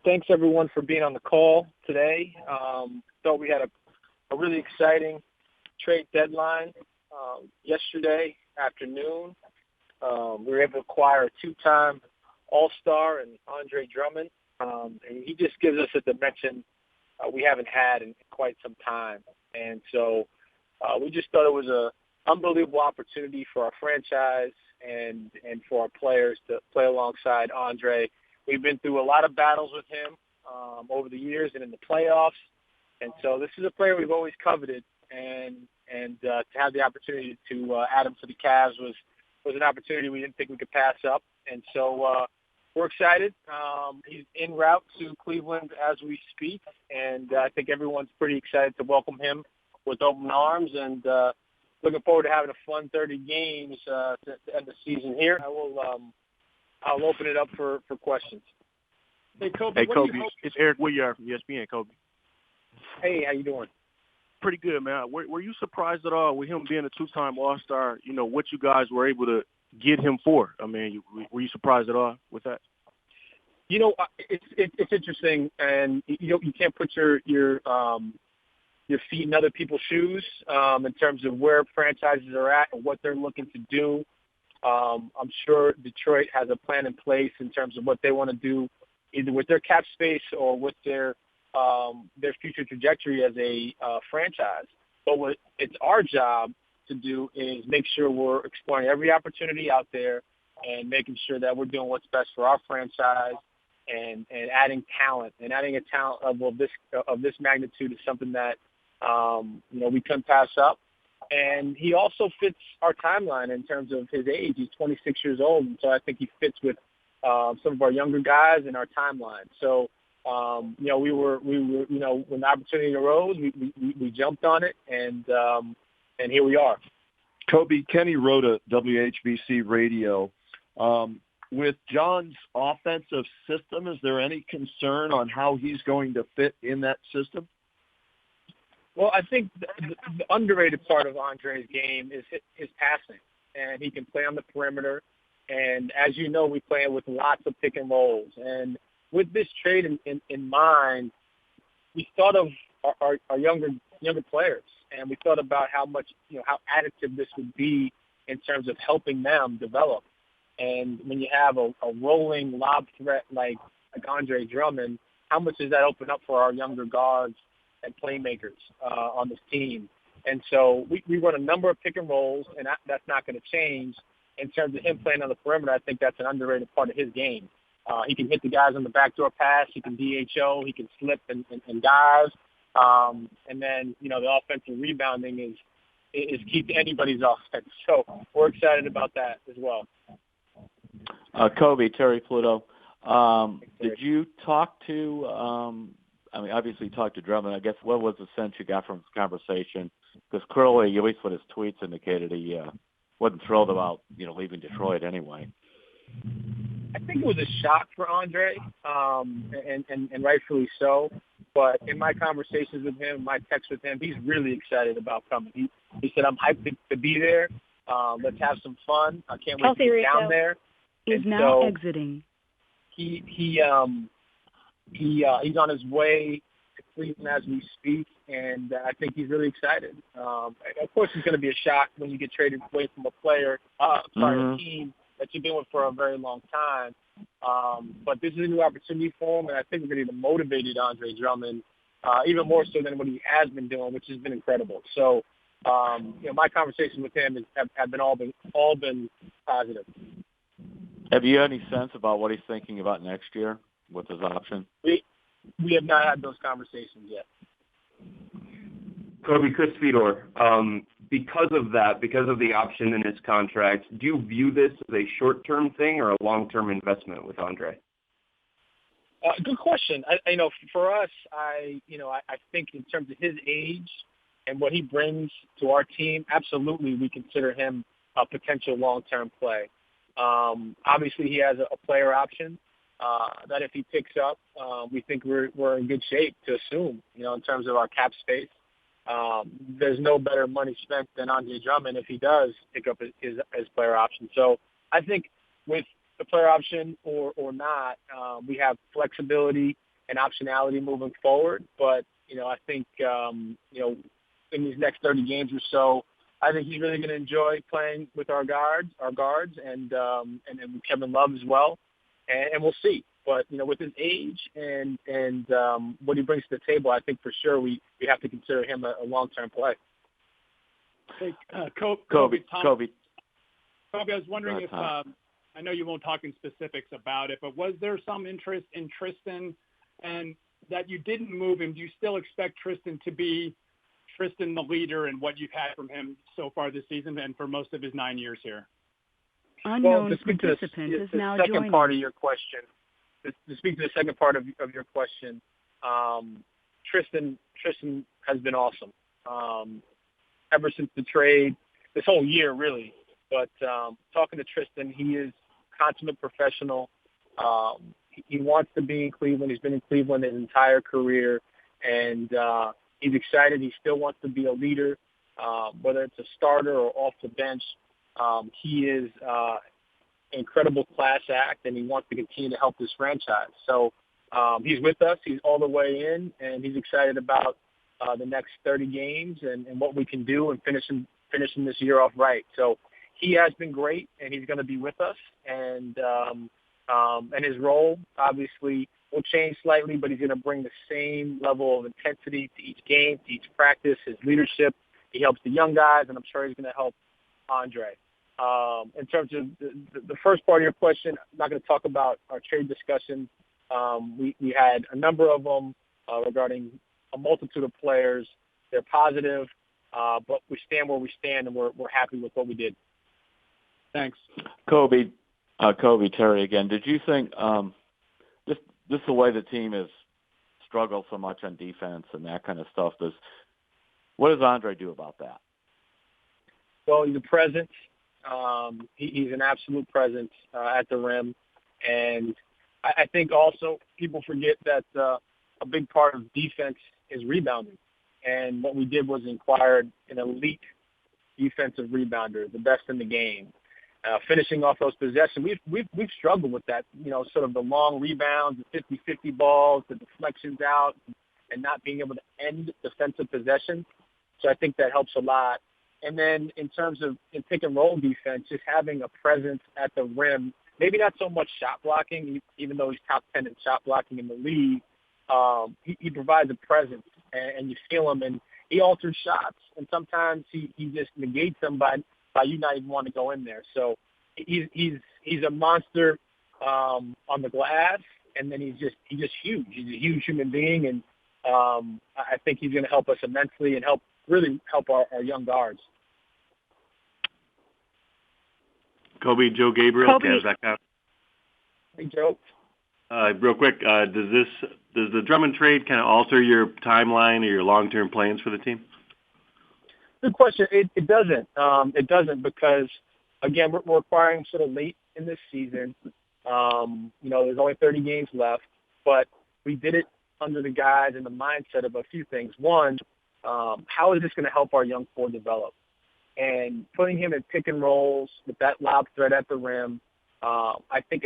Thanks, everyone, for being on the call today. Thought we had a really exciting trade deadline yesterday afternoon. We were able to acquire a two-time All-Star and Andre Drummond, and he just gives us a dimension we haven't had in quite some time. And so we just thought it was an unbelievable opportunity for our franchise and for our players to play alongside Andre. We've been through a lot of battles with him over the years and in the playoffs. And so this is a player we've always coveted, and to have the opportunity to add him to the Cavs was an opportunity we didn't think we could pass up. And so we're excited. He's en route to Cleveland as we speak, and I think everyone's pretty excited to welcome him with open arms, and looking forward to having a fun 30 games to end the season here. I'll open it up for questions. Hey, Koby, it's Eric Woodyard from ESPN, Koby. Hey, how you doing? Pretty good, man. Were you surprised at all with him being a two-time All-Star, what you guys were able to get him for? I mean, were you surprised at all with that? It's interesting, and you can't put your feet in other people's shoes in terms of where franchises are at and what they're looking to do. I'm sure Detroit has a plan in place in terms of what they want to do, either with their cap space or with their future trajectory as a franchise. But what it's our job to do is make sure we're exploring every opportunity out there and making sure that we're doing what's best for our franchise and adding talent. And adding a talent level of this magnitude is something that we couldn't pass up. And he also fits our timeline in terms of his age. He's 26 years old, and so I think he fits with some of our younger guys in our timeline. So, we were when the opportunity arose, we jumped on it, and here we are. Koby, Kenny wrote a WHBC radio. With John's offensive system, is there any concern on how he's going to fit in that system? Well, I think the underrated part of Andre's game is his passing, and he can play on the perimeter. And as you know, we play with lots of pick and rolls. And with this trade in mind, we thought of our younger players, and we thought about how much how additive this would be in terms of helping them develop. And when you have a rolling lob threat like Andre Drummond, how much does that open up for our younger guards and playmakers on this team? And so we run a number of pick and rolls, and that's not going to change. In terms of him playing on the perimeter, I think that's an underrated part of his game. He can hit the guys on the backdoor pass. He can DHO. He can slip and dive. And then, the offensive rebounding is key to anybody's offense. So we're excited about that as well. Koby, Terry Pluto. Did you talk to obviously you talked to Drummond. I guess what was the sense you got from this conversation? Because clearly, at least what his tweets indicated, he wasn't thrilled about, leaving Detroit anyway. I think it was a shock for Andre, and rightfully so. But in my conversations with him, my texts with him, he's really excited about coming. He said, "I'm hyped to be there. Let's have some fun. I can't wait to get down there." Is now exiting. He's on his way to Cleveland as we speak, and I think he's really excited. Of course, it's going to be a shock when you get traded away from a player, a team that you've been with for a very long time. But this is a new opportunity for him, and I think we're going to motivate Andre Drummond even more so than what he has been doing, which has been incredible. So, my conversations with him have all been positive. Have you had any sense about what he's thinking about next year with his option? We have not had those conversations yet. Koby, Chris Fedor, because of the option in his contract, do you view this as a short-term thing or a long-term investment with Andre? Good question. For us, I think in terms of his age and what he brings to our team, absolutely we consider him a potential long-term play. Obviously, he has a player option that if he picks up, we think we're in good shape to assume, in terms of our cap space. There's no better money spent than Andre Drummond if he does pick up his player option. So I think with the player option or not, we have flexibility and optionality moving forward. But, I think, in these next 30 games or so, I think he's really going to enjoy playing with our guards, and then with Kevin Love as well. And we'll see. But, with his age and what he brings to the table, I think for sure we have to consider him a long-term play. Hey, Koby. I was wondering if I know you won't talk in specifics about it, but was there some interest in Tristan, and that you didn't move him? Do you still expect Tristan to be Tristan the leader and what you've had from him so far this season and for most of his 9 years here? Unknown participant is now joining. Second part of your question. To speak to the second part of your question, Tristan has been awesome ever since the trade, this whole year really. But talking to Tristan, he is a consummate professional. He wants to be in Cleveland. He's been in Cleveland his entire career, and he's excited. He still wants to be a leader, whether it's a starter or off the bench. He is an incredible class act, and he wants to continue to help this franchise. So he's with us. He's all the way in, and he's excited about the next 30 games and what we can do and finishing this year off right. So he has been great, and he's going to be with us. And his role, obviously, will change slightly, but he's going to bring the same level of intensity to each game, to each practice, his leadership. He helps the young guys, and I'm sure he's going to help Andre. In terms of the first part of your question, I'm not going to talk about our trade discussions. We had a number of them regarding a multitude of players. They're positive, but we stand where we stand, and we're happy with what we did. Thanks. Koby, Terry again. Did you think just the way the team has struggled so much on defense and that kind of stuff, what does Andre do about that? Well, he's a presence. He's an absolute presence at the rim. And I think also people forget that a big part of defense is rebounding. And what we did was inquired an elite defensive rebounder, the best in the game. Finishing off those possessions, we've struggled with that, sort of the long rebounds, the 50-50 balls, the deflections out, and not being able to end defensive possessions. So I think that helps a lot. And then in terms of in pick-and-roll defense, just having a presence at the rim, maybe not so much shot blocking, even though he's top 10 in shot blocking in the league. He provides a presence, and you feel him, and he alters shots. And sometimes he just negates them by you not even wanting to go in there. So he's a monster on the glass, and then he's just huge. He's a huge human being, and I think he's going to help us immensely and really help our young guards. Koby, Joe Gabriel, Cavs.com. Hey, Joe. Real quick, does the Drummond trade kind of alter your timeline or your long-term plans for the team? Good question. It doesn't. It doesn't because, again, we're acquiring sort of late in this season. There's only 30 games left, but we did it under the guise and the mindset of a few things. One, how is this going to help our young core develop? And putting him in pick and rolls with that lob threat at the rim, I think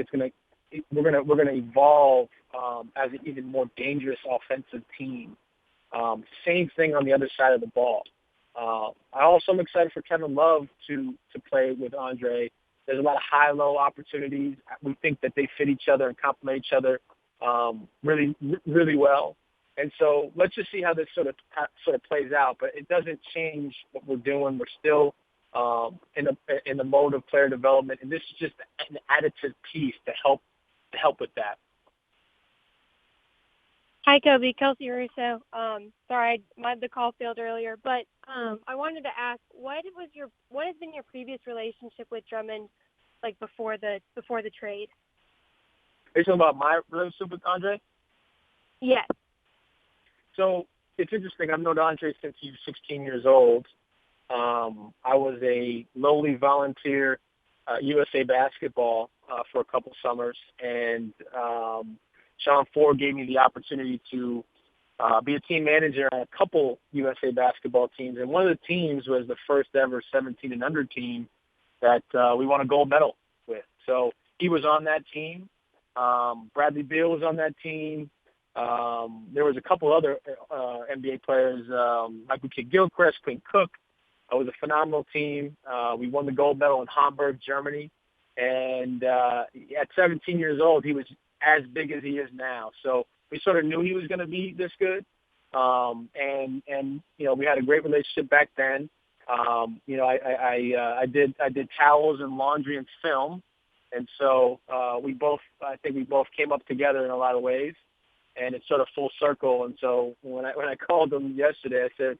we're going to evolve as an even more dangerous offensive team. Same thing on the other side of the ball. I also am excited for Kevin Love to play with Andre. There's a lot of high-low opportunities. We think that they fit each other and complement each other really, really well. And so let's just see how this sort of plays out. But it doesn't change what we're doing. We're still in the mode of player development, and this is just an additive piece to help with that. Hi, Koby. Kelsey Russo. Sorry, the call failed earlier, but I wanted to ask, what has been your previous relationship with Drummond, like before the trade? Are you talking about my relationship with Andre? Yes. So it's interesting. I've known Andre since he was 16 years old. I was a lowly volunteer USA Basketball for a couple summers, and Sean Ford gave me the opportunity to be a team manager on a couple USA Basketball teams, and one of the teams was the first ever 17 and under team that we won a gold medal with. So he was on that team. Bradley Beal was on that team. There was a couple other NBA players, Michael Kidd-Gilchrist, Quinn Cook. It was a phenomenal team. We won the gold medal in Hamburg, Germany. And at 17 years old, he was as big as he is now. So we sort of knew he was going to be this good. And we had a great relationship back then. I did towels and laundry and film. And so I think we both came up together in a lot of ways. And it's sort of full circle. And so when I called him yesterday, I said,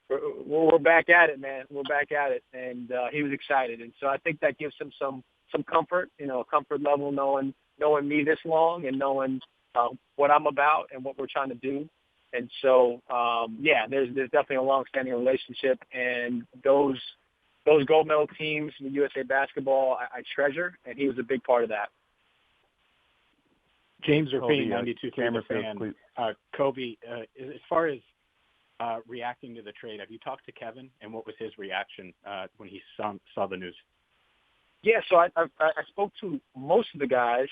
we're back at it, man. We're back at it. And he was excited. And so I think that gives him some comfort, a comfort level, knowing me this long and knowing what I'm about and what we're trying to do. And so, there's definitely a long-standing relationship. And those gold medal teams in USA basketball, I treasure, and he was a big part of that. James Rapine, 92.3 fan. Koby, as far as reacting to the trade, have you talked to Kevin, and what was his reaction when he saw the news? Yeah, so I spoke to most of the guys.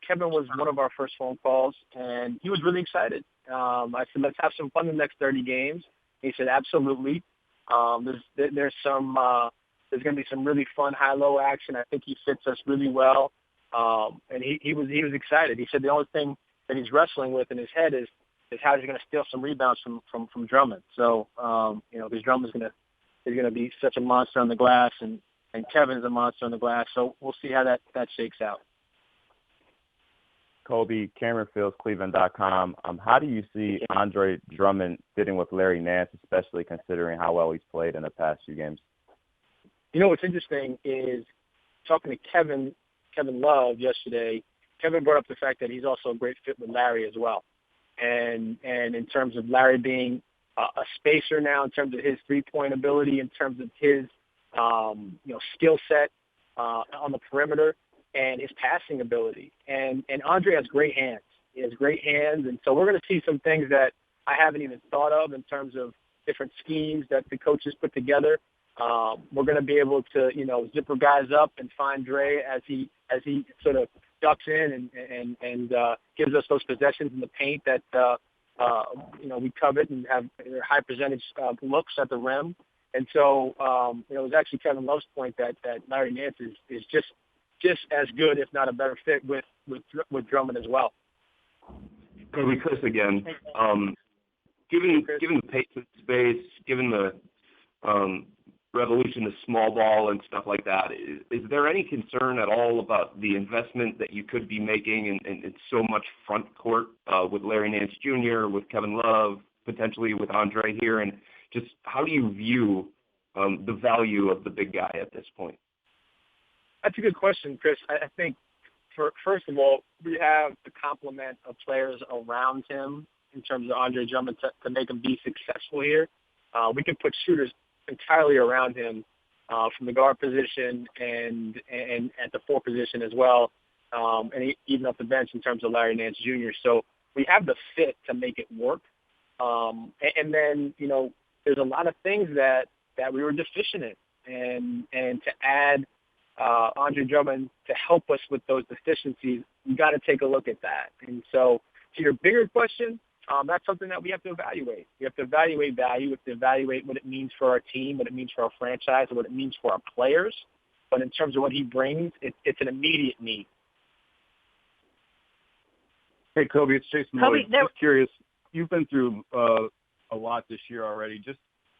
Kevin was one of our first phone calls, and he was really excited. I said, let's have some fun the next 30 games. He said, absolutely. There's going to be some really fun high-low action. I think he fits us really well. And he was excited. He said the only thing that he's wrestling with in his head is how he's going to steal some rebounds from Drummond. So, because Drummond's is going to be such a monster on the glass, and Kevin's a monster on the glass. So we'll see how that shakes out. Koby, Cameron Fields, Cleveland.com. How do you see Andre Drummond fitting with Larry Nance, especially considering how well he's played in the past few games? What's interesting is talking to Kevin Love yesterday. Kevin brought up the fact that he's also a great fit with Larry as well. And in terms of Larry being a spacer now, in terms of his three-point ability, in terms of his skill set on the perimeter, and his passing ability. And Andre has great hands. He has great hands, and so we're going to see some things that I haven't even thought of in terms of different schemes that the coaches put together. We're going to be able to, zipper guys up and find Dre as he sort of ducks in and gives us those possessions in the paint that we covet and have high percentage looks at the rim. And so it was actually Kevin Love's point that Larry Nance is just as good, if not a better fit with Drummond as well. Koby, Chris again. Given the pace of space, given the revolution to small ball and stuff like that, is there any concern at all about the investment that you could be making in so much front court with Larry Nance Jr., with Kevin Love, potentially with Andre here, and just how do you view the value of the big guy at this point? That's a good question, Chris. I think, first of all, we have the complement of players around him in terms of Andre Drummond to make him be successful here. We can put shooters entirely around him from the guard position and at the four position as well, and even off the bench in terms of Larry Nance Jr. So we have the fit to make it work. And then, there's a lot of things that we were deficient in. And to add Andre Drummond to help us with those deficiencies, you got to take a look at that. And so to your bigger question, that's something that we have to evaluate. We have to evaluate value. We have to evaluate what it means for our team, what it means for our franchise, and what it means for our players. But in terms of what he brings, it's an immediate need. Hey, Koby, it's Jason Lloyd. Just curious, you've been through a lot this year already. Just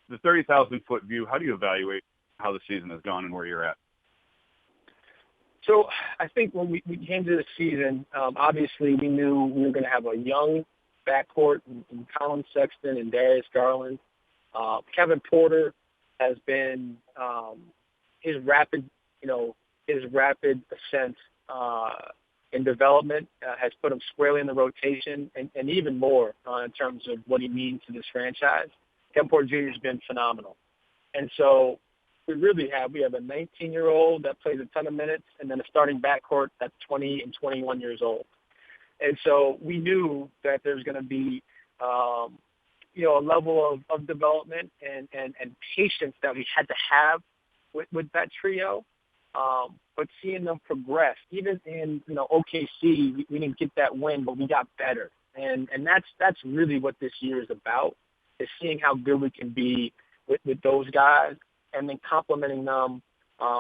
the 30,000-foot view, how do you evaluate how the season has gone and where you're at? So I think when we came to the season, obviously we knew we were going to have a young backcourt in Colin Sexton and Darius Garland. Kevin Porter has been his rapid ascent in development has put him squarely in the rotation, and even more in terms of what he means to this franchise. Kevin Porter Jr. has been phenomenal, and so we have a 19-year-old that plays a ton of minutes, and then a starting backcourt that's 20 and 21 years old. And so we knew that there's going to be, a level of development and patience that we had to have with that trio. but seeing them progress, even in OKC, we didn't get that win, but we got better, and that's really what this year is about, is seeing how good we can be with those guys, and then complementing them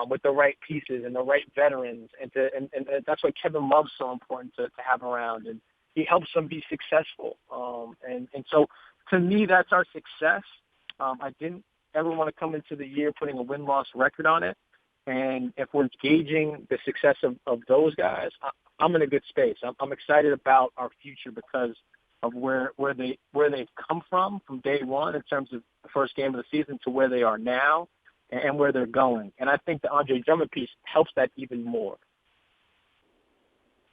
with the right pieces and the right veterans, and that's why Kevin Love's so important to have around, and he helps them be successful, and so to me that's our success. I didn't ever want to come into the year putting a win-loss record on it. And if we're gauging the success of those guys, I'm in a good space. I'm excited about our future because of where they've come from day one in terms of the first game of the season to where they are now and where they're going. And I think the Andre Drummond piece helps that even more.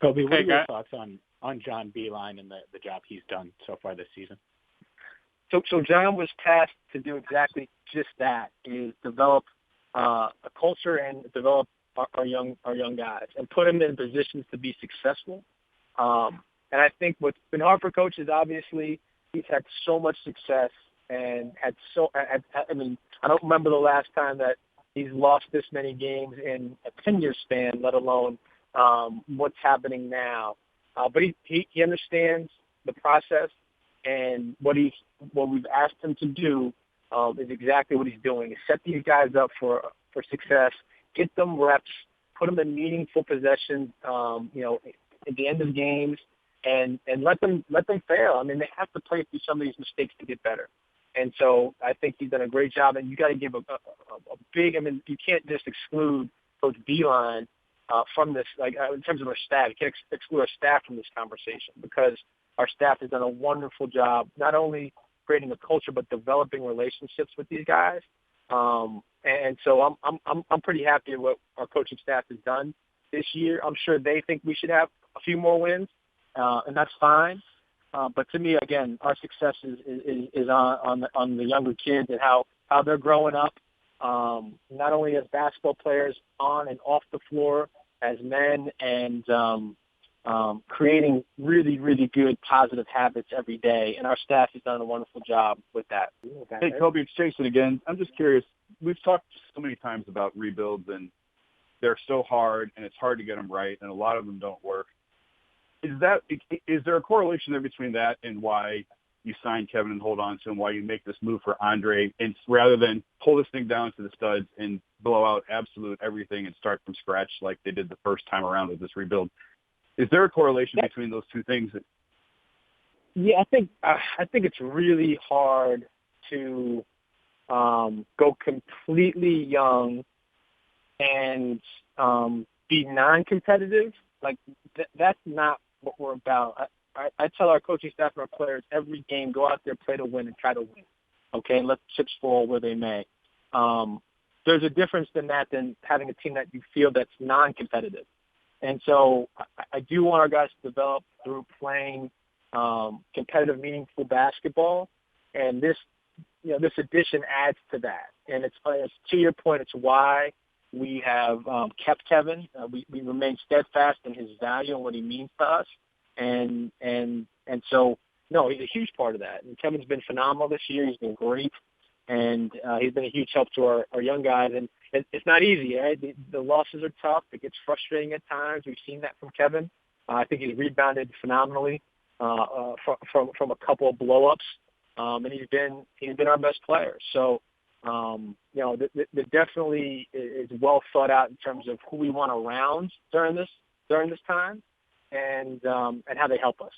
Koby, what are your thoughts on John Beilein and the job he's done so far this season? So John was tasked to do exactly just that, is develop a culture and develop our young guys and put them in positions to be successful. And I think what's been hard for coaches, obviously, he's had so much success and I don't remember the last time that he's lost this many games in a 10-year span, let alone what's happening now. But he understands the process, and what we've asked him to do is exactly what he's doing, is set these guys up for success, get them reps, put them in meaningful possessions, at the end of games, and let them fail. I mean, they have to play through some of these mistakes to get better. And so I think he's done a great job, and you got to give a big, you can't just exclude Coach Beilein from this, in terms of our staff. You can't exclude our staff from this conversation, because our staff has done a wonderful job, not only creating a culture, but developing relationships with these guys. And so I'm pretty happy with what our coaching staff has done this year. I'm sure they think we should have a few more wins, and that's fine. But to me, again, our success is on the younger kids and how they're growing up, not only as basketball players on and off the floor, as men, and creating really, really good positive habits every day. And our staff has done a wonderful job with that. Hey, Koby, it's Jason again. I'm just curious. We've talked so many times about rebuilds, and they're so hard, and it's hard to get them right, and a lot of them don't work. Is there a correlation there between that and why you sign Kevin and hold on to him, why you make this move for Andre, and rather than pull this thing down to the studs and blow out absolute everything and start from scratch like they did the first time around with this rebuild? Is there a correlation between those two things? Yeah, I think it's really hard to go completely young and be non-competitive. That's not what we're about. I tell our coaching staff and our players every game, go out there, play to win, and try to win. Okay, let the chips fall where they may. There's a difference than having a team that you feel that's non-competitive. And so I do want our guys to develop through playing competitive, meaningful basketball. And this addition adds to that. And it's to your point, it's why we have kept Kevin. We remain steadfast in his value and what he means to us. And so, no, he's a huge part of that. And Kevin's been phenomenal this year. He's been great. And he's been a huge help to our young guys. And it's not easy, right? The losses are tough. It gets frustrating at times. We've seen that from Kevin. I think he's rebounded phenomenally from a couple of blow-ups. And he's been our best player. So, there definitely is well thought out in terms of who we want around during this time, and how they help us.